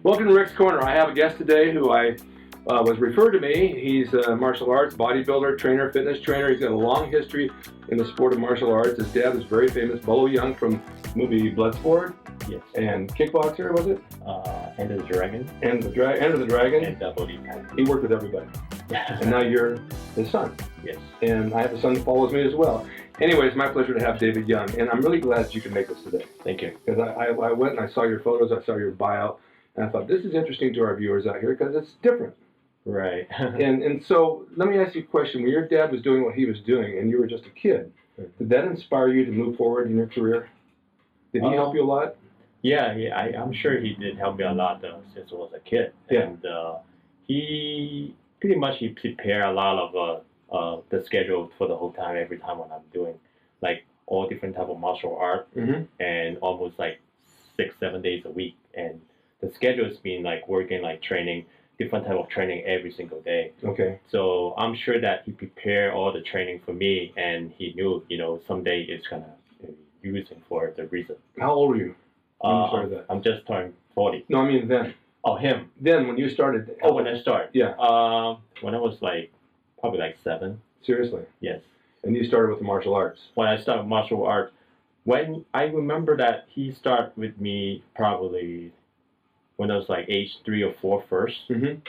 Welcome to Rick's Corner. I have a guest today who was referred to me. He's a martial arts bodybuilder, trainer, fitness trainer. He's got a long history in the sport of martial arts. His dad was very famous, Bolo Yeung from the movie Bloodsport. Yes. And Kickboxer, was it? Enter the Dragon. Enter the Dragon. And Bodybuilder. He worked with everybody. And now you're his son. Yes. And I have a son that follows me as well. Anyway, it's my pleasure to have David Young, and I'm really glad that you can make this today. Thank you. Because I went and I saw your photos, I saw your bio, and I thought this is interesting to our viewers out here because it's different. Right. and so let me ask you a question. When your dad was doing what he was doing and you were just a kid, did that inspire you to move forward in your career? Did he help you a lot? Yeah, I'm sure he did help me a lot since I was a kid. Yeah. And he pretty much prepared a lot of the schedule for the whole time, every time when I'm doing like all different type of martial art, and almost like 6-7 days a week. And the schedule has been like working, like training, different type of training every single day. Okay. So I'm sure that he prepared all the training for me, and he knew, someday it's gonna be using for the reason. How old were you when you started that? I'm just turning 40. No, I mean then. Oh, him. Then when you started. Oh, when I started. Yeah. When I was probably 7. Seriously. Yes. And you started with the martial arts. When I started martial arts, when I remember that he started with me probably when I was like age 3 or 4 first,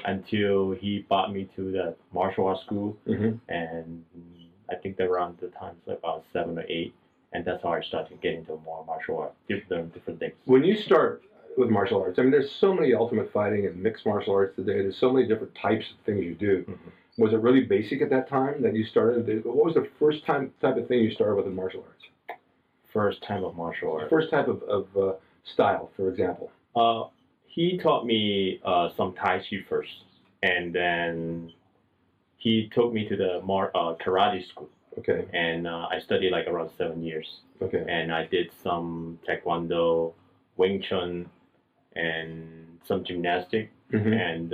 until he brought me to the martial arts school, and I think that around the time it's about 7 or 8, and that's how I started getting into more martial arts, different things. When you start with martial arts, I mean, there's so many ultimate fighting and mixed martial arts today. There's so many different types of things you do. Was it really basic at that time that you started? What was the first type of thing you started with in martial arts? First time of martial arts. First type of style, for example. He taught me some Tai Chi first, and then he took me to the karate school. Okay. And I studied like around 7 years. Okay. And I did some Taekwondo, Wing Chun, and some gymnastics. And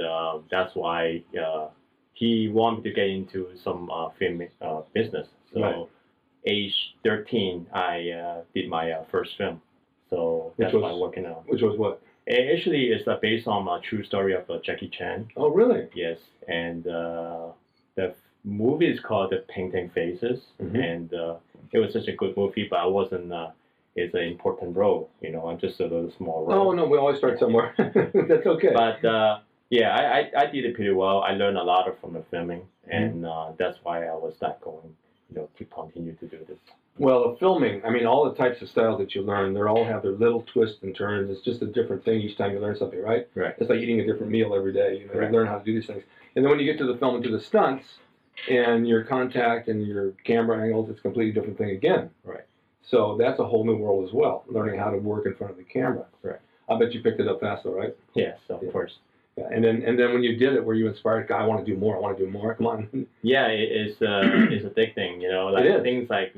that's why he wanted me to get into some film business. So age 13, I did my first film. So that's what I'm working on. Which was what? Actually, it's based on a true story of Jackie Chan. Oh, really? Yes. And the movie is called The Painting Faces. And it was such a good movie, but I wasn't, it's an important role. I'm just a little small role. Oh, no, we always start somewhere. That's okay. But, yeah, I did it pretty well. I learned a lot from the filming, and that's why I was going, to continue to do this. Well, the filming, I mean, all the types of styles that you learn, they all have their little twists and turns. It's just a different thing each time you learn something, right? Right. It's like eating a different meal every day. You learn how to do these things. And then when you get to the film and to the stunts, and your contact and your camera angles, it's a completely different thing again. Right. So that's a whole new world as well, learning how to work in front of the camera. Right. I bet you picked it up fast, though, right? Yes, of course. Yeah. And then when you did it, were you inspired? God, I want to do more. I want to do more. Come on. Yeah, it's a big thing, Like it is. Things like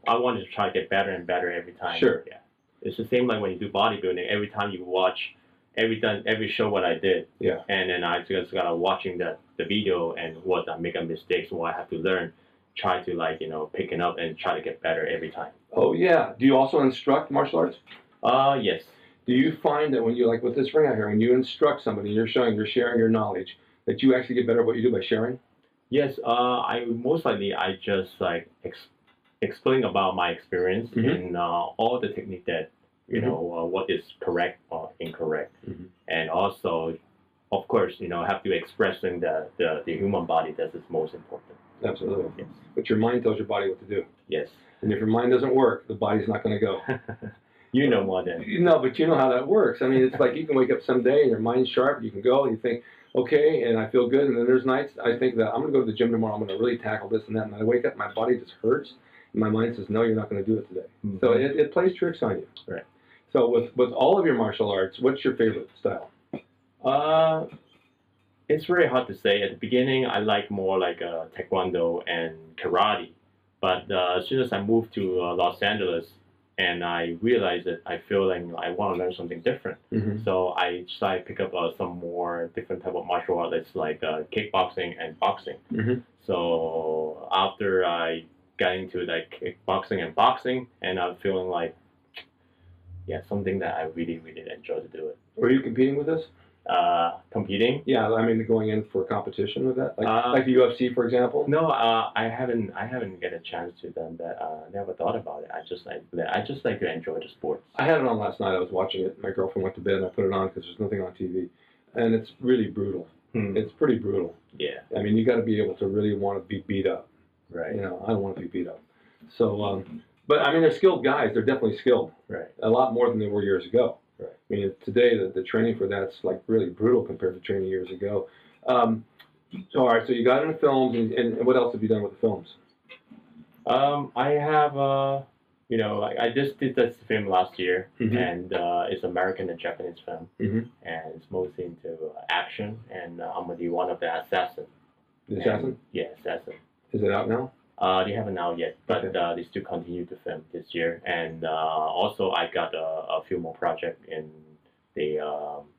I wanted to try to get better and better every time. Sure. Yeah. It's the same like when you do bodybuilding. Every time you watch, every show what I did. Yeah. And then I just got watching the video and what I make a mistakes, what I have to learn, try to pick it up and try to get better every time. Oh yeah. Do you also instruct martial arts? Yes. Do you find that when you, like with this ring out here, when you instruct somebody, you're sharing your knowledge, that you actually get better at what you do by sharing? Yes, I most likely I just explain about my experience in all the technique that what is correct or incorrect, and also, of course, have to expressing the human body. That is most important. Absolutely. Yes. But your mind tells your body what to do. Yes. And if your mind doesn't work, the body's not going to go. You know more than. No, but you know how that works. I mean, it's like you can wake up someday and your mind's sharp. You can go and you think, okay, and I feel good. And then there's nights I think that I'm going to go to the gym tomorrow. I'm going to really tackle this and that. And I wake up, my body just hurts. And my mind says, no, you're not going to do it today. So it plays tricks on you. Right. So with all of your martial arts, what's your favorite style? It's very hard to say. At the beginning, I like more like Taekwondo and karate. But as soon as I moved to Los Angeles, and I realized that I feel like I want to learn something different. So I decided to pick up some more different type of martial arts like kickboxing and boxing. So after I got into like kickboxing and boxing, and I'm feeling like, yeah, something that I really, really enjoy to do it. Were you competing with this? Competing? Yeah, I mean going in for competition with that, Uh, like the UFC, for example. No, I haven't get a chance to done that. Never thought about it. I just like to enjoy the sports. I had it on last night. I was watching it. My girlfriend went to bed, and I put it on because there's nothing on TV, and it's really brutal. It's pretty brutal. Yeah. I mean, you got to be able to really want to be beat up. Right. You know, I don't want to be beat up. So, but I mean, they're skilled guys. They're definitely skilled. Right. A lot more than they were years ago. Right. I mean, today the training for that's like really brutal compared to training years ago. All right, so you got into films, and what else have you done with the films? I have I just did this film last year, and it's American and Japanese film, and it's mostly into action, and I'm gonna be one of the assassins. The assassin? Yeah, assassin. Is it out now? They haven't out yet, but they still continue to film this year, and also I got a few more projects, and they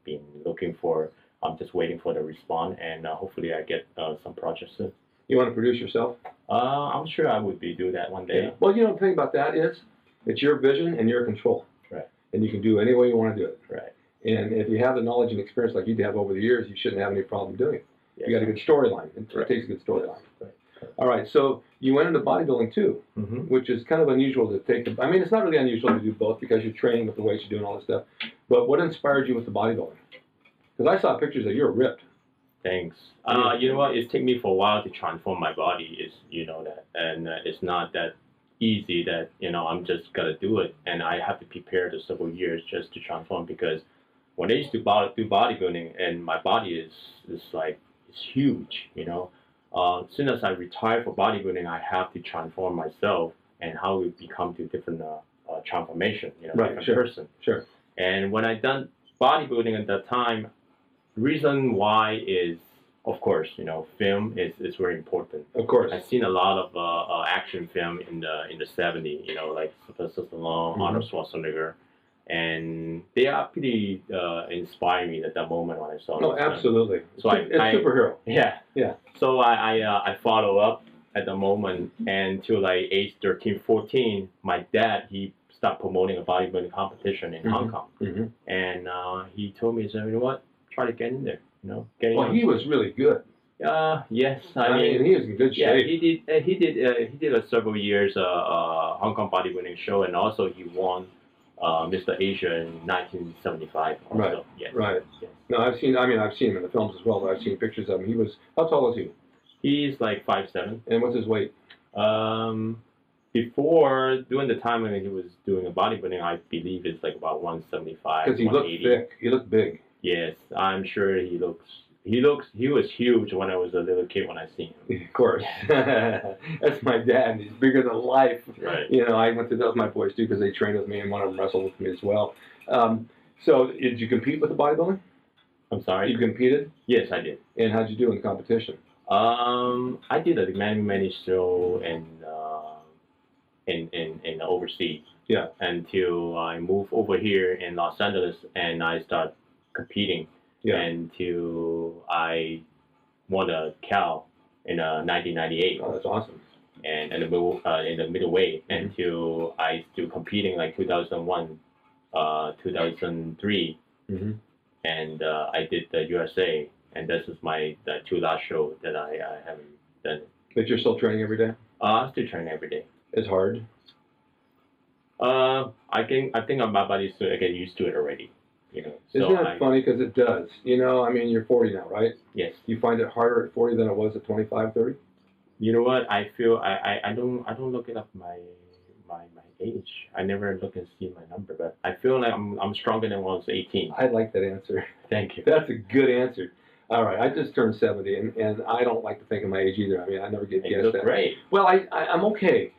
been looking for. I'm just waiting for the response, and hopefully I get some projects soon. You want to produce yourself? I'm sure I would do that one day. Yeah. Well, you know, the thing about that is, it's your vision and your control. Right. And you can do it any way you want to do it. Right. And if you have the knowledge and experience like you have over the years, you shouldn't have any problem doing it. Yes. You got a good storyline. It takes a good storyline. Right. All right, so you went into bodybuilding too, which is kind of unusual to take. I mean, it's not really unusual to do both because you're training with the weights, you're doing all this stuff. But what inspired you with the bodybuilding? Because I saw pictures that you're ripped. Thanks. You know what? It took me for a while to transform my body. Is you know that, and it's not that easy. That I'm just gonna do it, and I have to prepare for several years just to transform. Because when I used to do bodybuilding, and my body is it's huge. As soon as I retire for bodybuilding, I have to transform myself, and how we become to different transformation. Different person. Sure. And when I done bodybuilding at that time. Reason why is, of course, film is very important. Of course. I've seen a lot of action film in the 70s, like Sylvester Stallone, Arnold Schwarzenegger, and they are pretty inspiring at that moment when I saw them. No, absolutely. So it's superhero. Yeah. Yeah. So I follow up at the moment, and till like age 13, 14, my dad, he started promoting a bodybuilding competition in Hong Kong. And he told me, he said, you know what? Try to get in there, Well, he was really good. Yes, I mean, he was in good shape. Yeah, he did several years Hong Kong bodybuilding show, and also he won Mr. Asia in 1975. Also. Right. Yes. Right. Yes. No, I've seen him in the films as well, but I've seen pictures of him. How tall is he? He's like 5'7". And what's his weight? Before, during the time when he was doing a bodybuilding, I believe it's like about 175. Because he looked thick. He looked big. Yes, I'm sure he was huge when I was a little kid when I seen him. Of course. That's my dad. He's bigger than life. Right. I went to those my boys too because they trained with me and one of them wrestled with me as well. So did you compete with the bodybuilding? I'm sorry? You competed? Yes, I did. And how'd you do in the competition? I did many show in overseas. Yeah. Until I moved over here in Los Angeles and I start competing. Yeah. Until I won a Cal in 1998. Oh, that's awesome. And in the middleweight until I still competing like 2001, 2003, and I did the USA, and this is the two last show that I haven't done. But you're still training every day? I still train every day. It's hard. I think my body's get used to it already. Isn't that funny? Because it does. I mean, you're 40 now, right? Yes. You find it harder at 40 than it was at 25, 30? You know what? I feel I don't look it up my age. I never look and see my number, but I feel like I'm stronger than when I was 18. I like that answer. Thank you. That's a good answer. All right, I just turned 70, and I don't like to think of my age either. I mean, I never get guessed at. You look great. Well, I'm okay.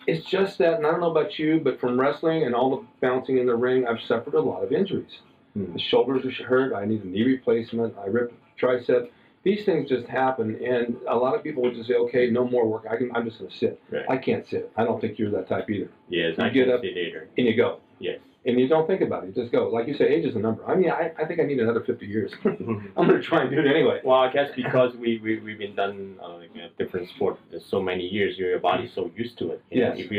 It's just that, and I don't know about you, but from wrestling and all the bouncing in the ring, I've suffered a lot of injuries. The shoulders are hurt. I need a knee replacement. I ripped a tricep. These things just happen, and a lot of people would just say, okay, no more work. I'm just going to sit. Right. I can't sit. I don't think you're that type either. Yes, you I get can up sit later. and you go. Yes. And you don't think about it. You just go. Like you say, age is a number. I mean, I think I need another 50 years. I'm going to try and do it anyway. Well, I guess because we've been done different sport for so many years, your body's so used to it. Yes. If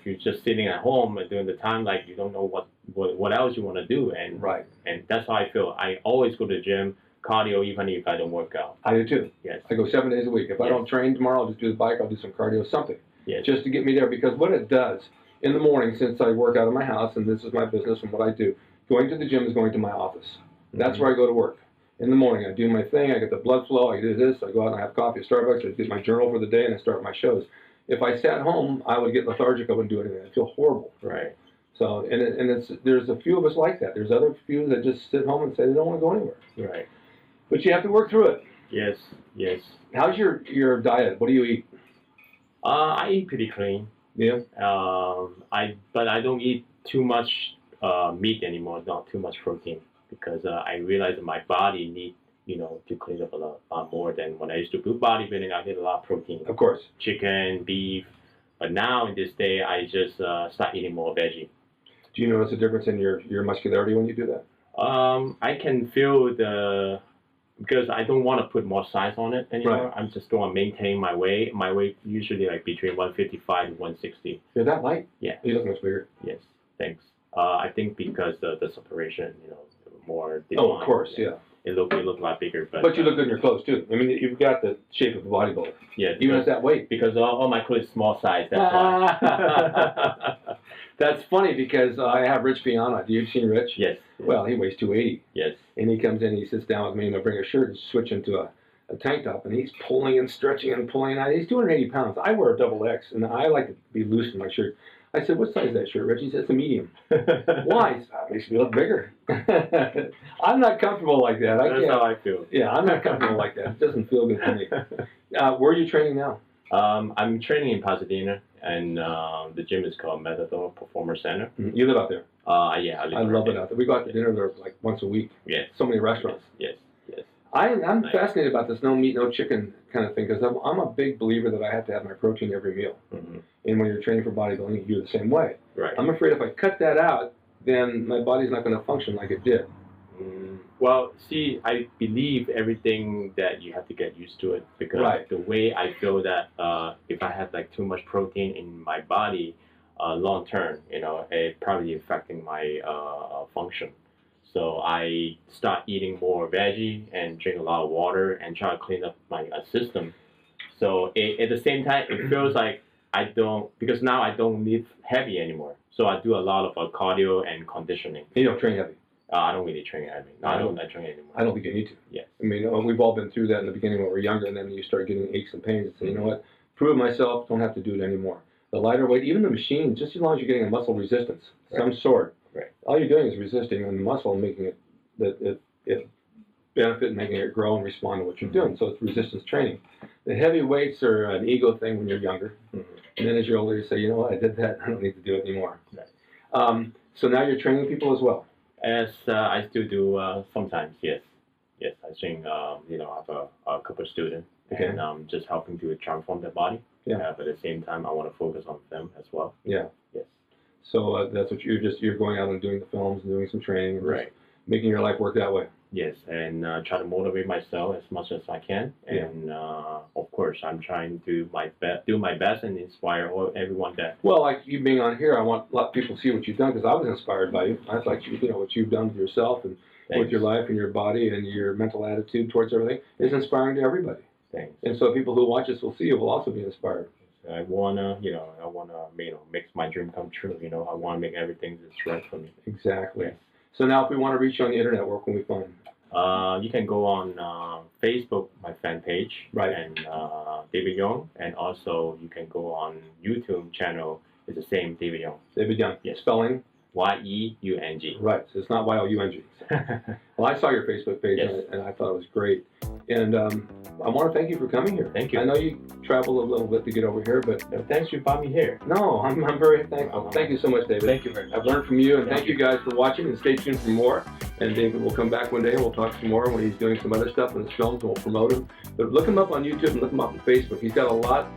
you're just sitting at home and during the time, like you don't know what else you want to do, and Right. And that's how I feel. I always go to the gym, cardio, even if I don't work out. I do too. Yes. I go 7 days a week. If I don't train tomorrow, I'll just do the bike. I'll do some cardio, something. Yes. Just to get me there. Because what it does in the morning, since I work out of my house and this is my business and what I do, going to the gym is going to my office. That's where I go to work. In the morning, I do my thing. I get the blood flow. I do this. I go out and I have coffee at Starbucks. I get my journal for the day and I start my shows. If I sat home, I would get lethargic. I wouldn't do anything. I feel horrible. Right. So, there's a few of us like that. There's other few that just sit home and say they don't want to go anywhere. Right. But you have to work through it. Yes. Yes. How's your diet? What do you eat? I eat pretty clean. Yeah. But I don't eat too much meat anymore. Not too much protein because I realize that my body needs to clean up a lot more than when I used to do bodybuilding. I get a lot of protein. Of course. Chicken, beef. But now in this day, I just start eating more veggie. Do you notice a difference in your muscularity when you do that? I can feel because I don't want to put more size on it anymore. Right. I'm just going to maintain my weight. My weight usually like between 155 and 160. You're that light? Yeah. You look much bigger. Yes. Thanks. I think because the separation, more defined. Oh, of course, yeah. It look a lot bigger, but you look good in your clothes too. I mean, you've got the shape of a bodybuilder. Yeah. Even at that weight. Because all my clothes small size. That's why. That's funny because I have Rich Piana. Do you seen Rich? Yes. Well, he weighs 280. Yes. And he comes in, he sits down with me, and I bring a shirt and switch into a tank top, and he's pulling and stretching and pulling. He's 280 pounds. I wear a double X, and I like to be loose in my shirt. I said, "What size is that shirt, Rich?" He said, "It's a medium." Why? He said, "It makes me look bigger." I'm not comfortable like that. That's how I feel. Yeah, I'm not comfortable like that. It doesn't feel good to me. Where are you training now? I'm training in Pasadena, and the gym is called Matador Performance Center. Mm-hmm. You live out there? Yeah, I love it out there. We go out to dinner there like once a week. Yes. So many restaurants. Yes. Yes. I'm fascinated about this no meat, no chicken kind of thing because I'm a big believer that I have to have my protein every meal. Mm-hmm. And when you're training for bodybuilding, you're the same way. Right. I'm afraid if I cut that out, then my body's not going to function like it did. Well, see, I believe everything that you have to get used to it because the way I feel that if I have like too much protein in my body, long term, it probably affecting my function. So I start eating more veggie and drink a lot of water and try to clean up my system. So at the same time, it feels like because now I don't lift heavy anymore. So I do a lot of cardio and conditioning. You don't train heavy? I don't really train heavy. No, I don't train anymore. I don't think you need to. Yes. I mean, we've all been through that in the beginning when we're younger, and then you start getting aches and pains and say, you know what, prove myself, don't have to do it anymore. The lighter weight, even the machine, just as long as you're getting a muscle resistance, some sort. Right. All you're doing is resisting the muscle and making it benefit and making it grow and respond to what you're doing. So it's resistance training. The heavy weights are an ego thing when you're younger. And then as you're older, you say, you know what, I did that, I don't need to do it anymore. Right. So now you're training people as well? As I still do sometimes, yes. Yes, I train, I have a couple of students, and I'm just helping to transform their body. Yeah. But at the same time, I want to focus on them as well. Yeah. Yes. So that's what you're going out and doing the films and doing some training and just making your life work that way. Yes, and try to motivate myself as much as I can, and of course, I'm trying to do my best and inspire everyone that. Well, like you being on here, I want a lot of people to see what you've done because I was inspired by you. I like what you've done with yourself and with your life and your body and your mental attitude towards everything is inspiring to everybody. Thanks. And so people who watch this will see you will also be inspired. I wanna make my dream come true. I wanna make everything that's right for me. Exactly. Yes. So now, if we want to reach you on the internet, where can we find? You can go on Facebook, my fan page, and David Yeung, and also you can go on YouTube channel. It's the same, David Yeung. David Yeung. Yes. Spelling? Y-E-U-N-G. Right. So it's not Y-O-U-N-G. Well, I saw your Facebook page, and I thought it was great. And I want to thank you for coming here. Thank you. I know you traveled a little bit to get over here, but thanks for inviting me here. No, I'm very thankful. Thank you so much, David. Thank you very much. I've learned from you, and thank you guys for watching. And stay tuned for more. And David will come back one day, and we'll talk some more when he's doing some other stuff in his films, and we'll promote him. But look him up on YouTube and look him up on Facebook. He's got a lot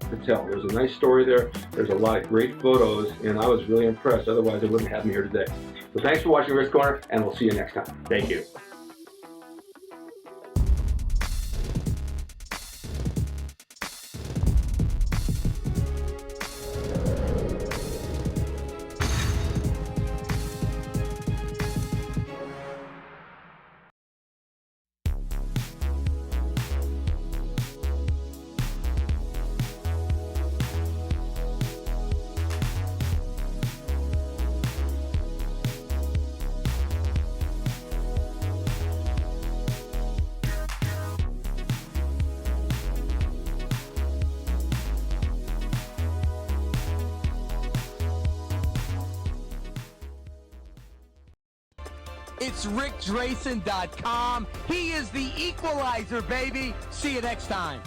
to tell. There's a nice story there. There's a lot of great photos, and I was really impressed. Otherwise, I wouldn't have me here today. So thanks for watching Rick's Corner, and we'll see you next time. Thank you. It's rickdracin.com. He is the equalizer, baby. See you next time.